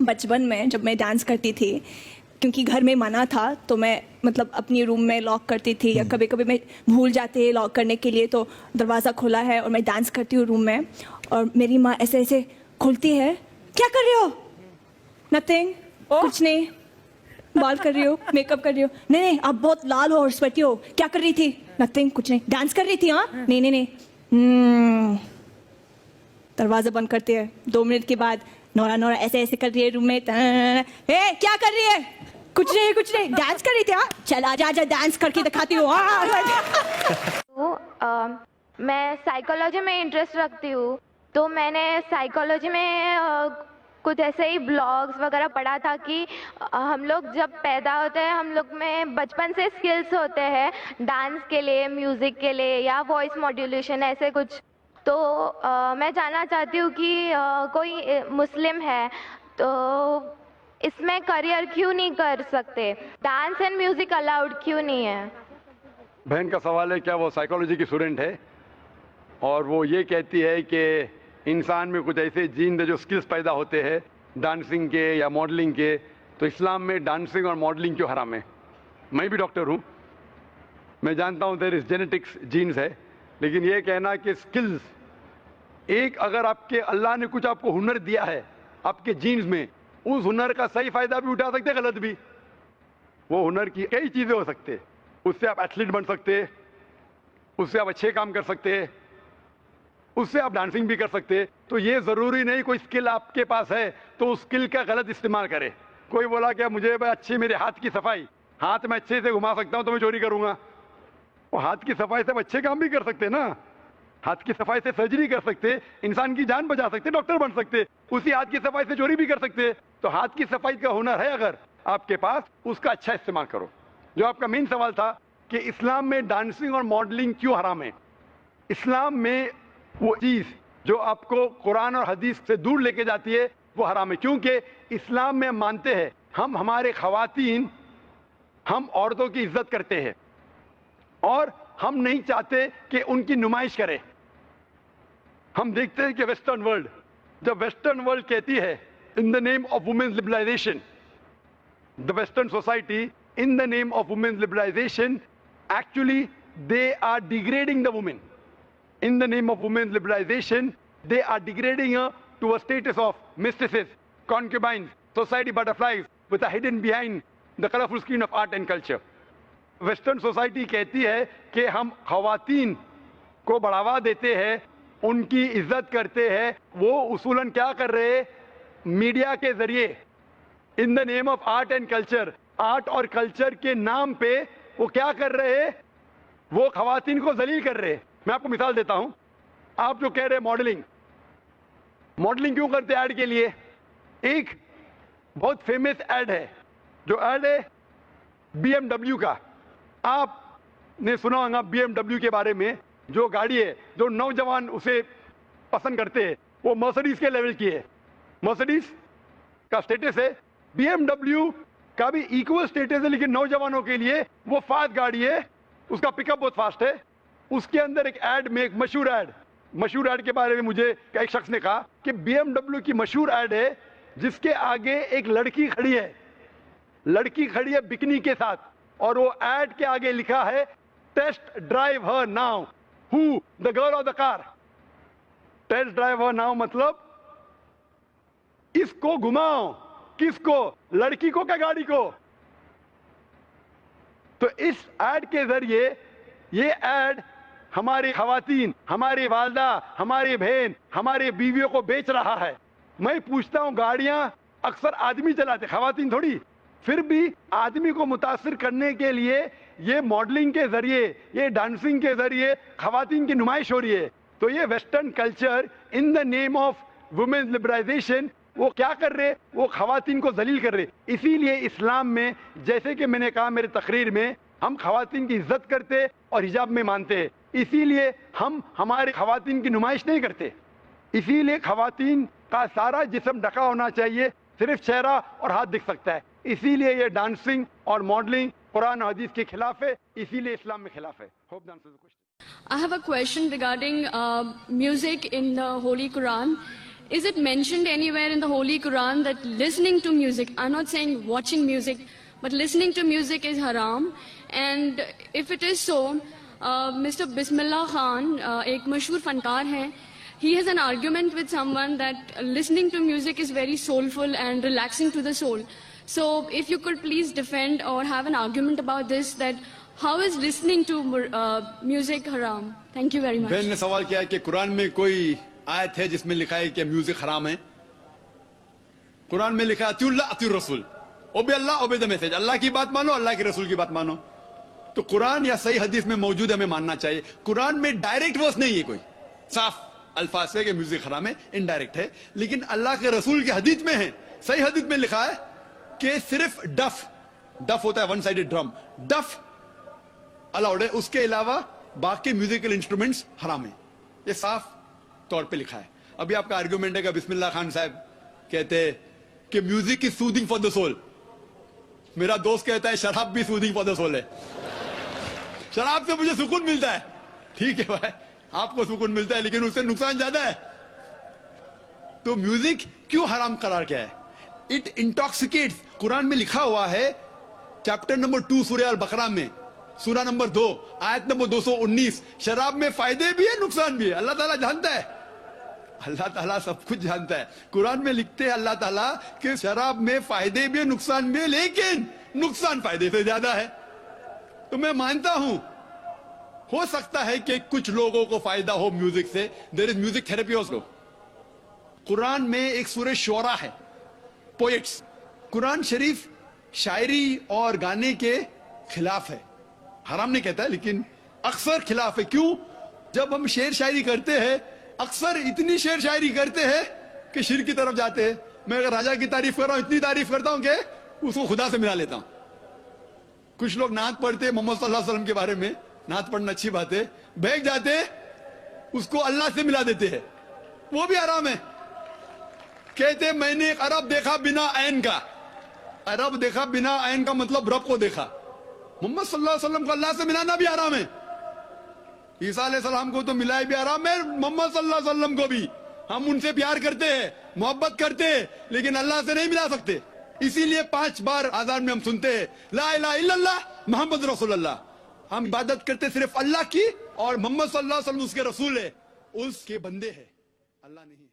بچپن میں جب میں ڈانس کرتی تھی، کیونکہ گھر میں منع تھا تو میں مطلب اپنی روم میں لاک کرتی تھی، یا کبھی کبھی میں بھول جاتے لاک کرنے کے لیے تو دروازہ کھلا ہے اور میں ڈانس کرتی ہوں روم میں، اور میری ماں ایسے ایسے کھلتی ہے، کیا کر رہی ہو؟ نتھنگ، کچھ نہیں، بال کر رہی ہو، میک اپ کر رہی ہو. نہیں نہیں آپ بہت لال ہو اور سویٹی ہو. کیا کر رہی تھی؟ نتھنگ، کچھ نہیں، ڈانس کر رہی تھی. ہاں نہیں نہیں نہیں. دروازہ بند کرتے ہیں. 2 منٹ کے بعد نورا نورا ایسے ایسے کر رہی ہے روم میں. کیا کر رہی ہے؟ کچھ نہیں کچھ نہیں، ڈانس کر رہی تھی. ہاں چل آ جا ڈانس کر کے دکھاتی ہوں. میں سائیکالوجی میں انٹرسٹ رکھتی ہوں، تو میں نے سائیکالوجی میں کچھ ایسے ہی بلاگس وغیرہ پڑھا تھا کہ ہم لوگ جب پیدا ہوتے ہیں ہم لوگ میں بچپن سے اسکلس ہوتے ہیں ڈانس کے لیے، میوزک کے لیے، یا وائس ماڈیولیشن ایسے کچھ. تو میں جاننا چاہتی ہوں کہ کوئی مسلم ہے تو اس میں کریئر کیوں نہیں کر سکتے؟ ڈانس اینڈ میوزک الاؤڈ کیوں نہیں ہے؟ بہن کا سوال ہے کیا وہ سائیکالوجی کی اسٹوڈنٹ ہے اور وہ یہ کہتی ہے کہ انسان میں کچھ ایسے جین جو سکلز پیدا ہوتے ہیں ڈانسنگ کے یا ماڈلنگ کے، تو اسلام میں ڈانسنگ اور ماڈلنگ کیوں حرام ہے؟ میں بھی ڈاکٹر ہوں، میں جانتا ہوں دیر از جینیٹکس جینز ہے، لیکن یہ کہنا کہ سکلز ایک اگر آپ کے اللہ نے کچھ آپ کو ہنر دیا ہے آپ کے جینز میں، اس ہنر کا صحیح فائدہ بھی اٹھا سکتے، غلط بھی. وہ ہنر کی کئی چیزیں ہو سکتے، اس سے آپ ایتھلیٹ بن سکتے، اس سے آپ اچھے کام کر سکتے، اس سے آپ ڈانسنگ بھی کر سکتے. تو یہ ضروری نہیں کوئی اسکل آپ کے پاس ہے تو اس اسکل کا غلط استعمال کرے. کوئی بولا کہ مجھے اچھی میرے ہاتھ کی صفائی، ہاتھ میں اچھے سے گھما سکتا ہوں تو میں چوری کروں گا. وہ ہاتھ کی صفائی سے اچھے کام بھی کر سکتے نا، ہاتھ کی صفائی سے سرجری کر سکتے، انسان کی جان بچا سکتے، ڈاکٹر بن سکتے. اسی ہاتھ کی صفائی سے چوری بھی کر سکتے. تو ہاتھ کی صفائی کا ہنر ہے اگر آپ کے پاس، اس کا اچھا استعمال کرو. جو آپ کا مین سوال تھا کہ اسلام میں ڈانسنگ اور ماڈلنگ کیوں حرام ہے؟ اسلام میں وہ چیز جو آپ کو قرآن اور حدیث سے دور لے کے جاتی ہے وہ حرام ہے، کیونکہ اسلام میں مانتے ہیں ہم ہمارے خواتین، ہم عورتوں کی عزت کرتے ہیں اور ہم نہیں چاہتے کہ ان کی نمائش کرے. ہم دیکھتے ہیں کہ ویسٹرن ورلڈ، جب ویسٹرن ورلڈ کہتی ہے in the name of women's liberalisation, the Western society in the name of women's liberalization, actually they are degrading the woman. In the name of women's liberalization, they are degrading her to a status of mistresses, concubines, society butterflies with a hidden behind the colorful screen of art and culture. Western society کہتی ہے کہ ہم خواتین کو بڑھاوا دیتے ہیں، ان کی عزت کرتے ہیں. وہ اصولاً کیا کر رہے؟ میڈیا کے ذریعے in the name of art and culture, art اور کلچر کے نام پہ وہ کیا کر رہے؟ وہ خواتین کو ذلیل کر رہے. میں آپ کو مثال دیتا ہوں. آپ جو کہہ رہے ماڈلنگ کیوں کرتے ایڈ کے لیے؟ ایک بہت فیمس ایڈ ہے، جو ایڈ ہے بی ایم ڈبلیو کا. آپ نے سنا ہوگا بی ایم ڈبلیو کے بارے میں، جو گاڑی ہے جو نوجوان اسے پسند کرتے ہیں، وہ مرسڈیز کے لیول کی ہے. مرسڈیز کا سٹیٹس ہے، بی ایم ڈبلیو کا بھی ایکول سٹیٹس ہے، لیکن نوجوانوں کے لیے وہ فاسٹ گاڑی ہے، اس کا پک اپ بہت فاسٹ ہے. اس کے اندر ایک ایڈ میں، ایک مشہور ایڈ کے بارے میں مجھے ایک شخص نے کہا کہ بی ایم ڈبلیو کی مشہور ایڈ ہے جس کے آگے ایک لڑکی کھڑی ہے بکنی کے ساتھ، اور وہ ایڈ کے آگے لکھا ہے test drive her now, who the girl of the car. Test drive her now مطلب اس کو گھماؤ. کس کو؟ لڑکی کو کہ گاڑی کو؟ تو اس ایڈ کے ذریعے یہ ایڈ ہماری خواتین، ہماری والدہ، ہماری بہن، ہماری بیویوں کو بیچ رہا ہے. میں پوچھتا ہوں، گاڑیاں اکثر آدمی چلاتے، خواتین تھوڑی. پھر بھی آدمی کو متاثر کرنے کے لیے یہ ماڈلنگ کے ذریعے، یہ ڈانسنگ کے ذریعے خواتین کی نمائش ہو رہی ہے. تو یہ western culture in the name of women's liberalisation وہ کیا کر رہے؟ وہ خواتین کو ذلیل کر رہے. اسی لیے اسلام میں، جیسے کہ میں نے کہا میرے تقریر میں، ہم خواتین کی عزت کرتے اور حجاب میں مانتے ہیں. اسی لیے ہم ہمارے خواتین کی نمائش نہیں کرتے. اسی لیے خواتین کا سارا جسم ڈھکا ہونا چاہیے، صرف چہرہ اور ہاتھ دکھ سکتا ہے. اسی لیے یہ ڈانسنگ اور ماڈلنگ قرآن و حدیث کے خلاف ہے، اسی لیے اسلام میں خلاف ہے. Hope that answers the question. I have a question regarding music in the Holy Quran. is it mentioned anywhere in the Holy Quran that listening to music, I'm not saying watching music, but listening to music is haram? And if it is so, Mr. Bismillah Khan, ایک مشہور فنکار ہیں, he has an argument with someone that listening to music is very soulful and relaxing to the soul. So if you could please defend or have an argument about this, that how is listening to music haram? Thank you very much. بہن نے سوال کیا کہ قرآن میں کوئی آیت ہے جس میں لکھا ہے کہ میوزک حرام ہے. قرآن میں لکھا اطیعوا اللہ اطیعوا الرسول, obey Allah obey the message, Allah کی بات مانو اللہ کے رسول کی بات مانو. تو قرآن یا صحیح حدیث میں موجود ہے, ہمیں ماننا چاہیے. قرآن میں ڈائریکٹ ورس نہیں ہے کوئی صاف الفاظ ہے کہ میوزک حرام ہے, انڈائریکٹ ہے, لیکن اللہ کے رسول کے حدیث میں ہے, صحیح حدیث میں لکھا ہے کہ صرف ڈف ہوتا ہے ون سائیڈڈ ڈرم, ڈف الاؤڈ ہے, اس کے علاوہ باقی میوزیکل انسٹرومنٹس حرام ہیں. یہ صاف طور پہ لکھا ہے. ابھی آپ کا آرگیومنٹ ہے کہ بسم اللہ خان صاحب کہتے ہیں کہ music is soothing for the civil. میرا دوست کہتا ہے شراب بھی سودنگ فار دا سول ہے. شراب سے مجھے سکون ملتا ہے, ٹھیک ہے بھائی, آپ کو سکون ملتا ہے, لیکن اس سے نقصان زیادہ ہے. تو میوزک کیوں حرام قرار کیا ہے؟ اٹ انٹاکسیکیٹس. قرآن میں لکھا ہوا ہے چیپٹر نمبر 2 سورہ البقرہ میں, سورہ نمبر 2 آیت نمبر 219, شراب میں فائدے بھی ہے نقصان بھی ہے. اللہ تعالیٰ جانتا ہے, اللہ تعالیٰ سب کچھ جانتا ہے. قرآن میں لکھتے ہیں اللہ تعالیٰ کہ شراب میں فائدے بھی ہے نقصان بھی ہے, لیکن نقصان فائدے سے زیادہ ہے. تو میں مانتا ہوں ہو سکتا ہے کہ کچھ لوگوں کو فائدہ ہو میوزک سے. دیر از میوزک تھراپی آلسو. قرآن میں ایک سورہ شعراء ہے, پوئٹس. قرآن شریف شاعری اور گانے کے خلاف ہے, حرام نہیں کہتا ہے لیکن اکثر خلاف ہے. کیوں؟ جب ہم شعر شاعری کرتے ہیں اکثر اتنی شعر شاعری کرتے ہیں کہ شرک کی طرف جاتے ہیں. میں اگر راجا کی تعریف کر رہا ہوں اتنی تعریف کرتا ہوں کہ اس کو خدا سے ملا لیتا ہوں. کچھ لوگ نعت پڑھتے ہیں محمد صلی اللہ علیہ وسلم کے بارے میں, نعت پڑھنا اچھی بات ہے, بہک جاتے اس کو اللہ سے ملا دیتے ہیں, وہ بھی حرام ہے. کہتے میں نے ایک عرب دیکھا بنا عین کا. عرب دیکھا بنا عین کا مطلب رب کو دیکھا. محمد صلی اللہ علیہ وسلم کو اللہ سے ملانا بھی حرام ہے. عیسیٰ علیہ السلام کو تو ملائی بھی حرام ہے, محمد صلی اللہ علیہ وسلم کو بھی. ہم ان سے پیار کرتے ہیں, محبت کرتے ہیں, لیکن اللہ سے نہیں ملا سکتے. اسی لیے 5 بار آذان میں ہم سنتے ہیں لا الہ الا اللہ محمد رسول اللہ. ہم عبادت کرتے صرف اللہ کی, اور محمد صلی اللہ علیہ وسلم اس کے رسول ہے, اس کے بندے ہیں, اللہ نہیں.